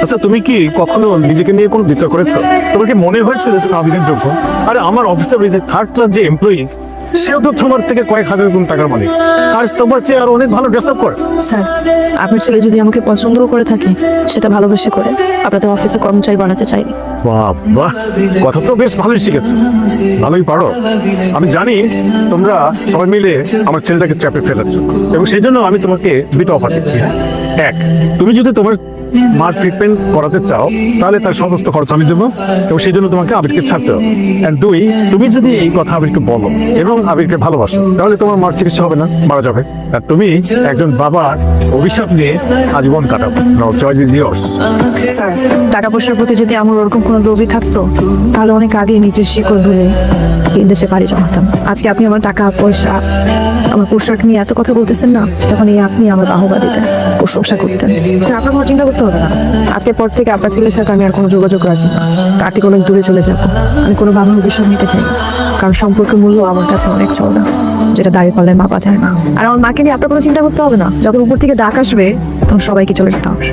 আচ্ছা, তুমি কি কখনো নিজেকে নিয়ে কোনো বিচার করেছো? তোমার কি মনে হয়েছে যে তুমি আবেদন যোগ্য? আরে আমার অফিসের থার্ড ক্লাস যে এমপ্লয়ি, সেও তো তোমার থেকে কয়েক হাজার গুণ টাকার মালিক, আর তোমার চেয়ে আর অনেক ভালো ড্রেস আপ করে। স্যার, আপনার ছেলে যদি আমাকে পছন্দও করে থাকে, সেটা ভালোবেসে করে। আপনাদের অফিসে কর্মচারী বানাতে চাই। বাহ বাহ, কথা তো বেশ ভালোই শিখেছো, ভালোই পারো। আমি জানি তোমরা সবাই মিলে আমার ছেলেটাকে ট্র্যাপে ফেলেছো, এবং সেই জন্য আমি তোমাকে দুটো অফার দিচ্ছি। এক, তুমি যদি তোমার মার ট্রিটমেন্ট করাতে চাও, তাহলে তার সমস্ত খরচ আমি দেবো, এবং সেই জন্য তোমাকে আবিরকে ছাড়তে হবে। আর দুই, তুমি যদি এই কথা আবিরকে বলো এবং আবিরকে ভালোবাসো, তাহলে তোমার মার চিকিৎসা হবে না, মারা যাবে। আর তুমি একজন বাবার অভিশাপ নিয়ে আজীবন কাটাবো। নাও, চয়েস ইজ ইয়ার্স। স্যার, টাকা পয়সার প্রতি যদি আমার ওরকম কোনো লোভই থাকতো, তাহলে অনেক আগেই নিজের শিকড় ধরে এই দেশে পাড়ি জমাতাম। আজকে আপনি আমার টাকা পয়সা, আমার পোশাক নিয়ে এত কথা বলতেছেন না, তখন এই আপনি আমার বাহবা দিতেন, প্রশংসা করতেন। স্যার, আপনার কোনো চিন্তা করতে হবে না। আজকের পর থেকে আপনার ছেলের সাথে আমি আর কোনো যোগাযোগ রাখবো না। তার থেকে অনেক দূরে চলে যাবো। আমি কোনো বাবার অভিশাপ নিতে চাই না, কারণ সম্পর্কের মূল্য আমার কাছে অনেক চওড়া, যেটা দাঁড়িয়ে পাল্লায় মাপা যায় না। আর আমার মাকে নিয়ে আপনার কোনো চিন্তা করতে হবে না। যখন উপর থেকে ডাক আসবে, তখন সবাইকে চলে যেতে হবে।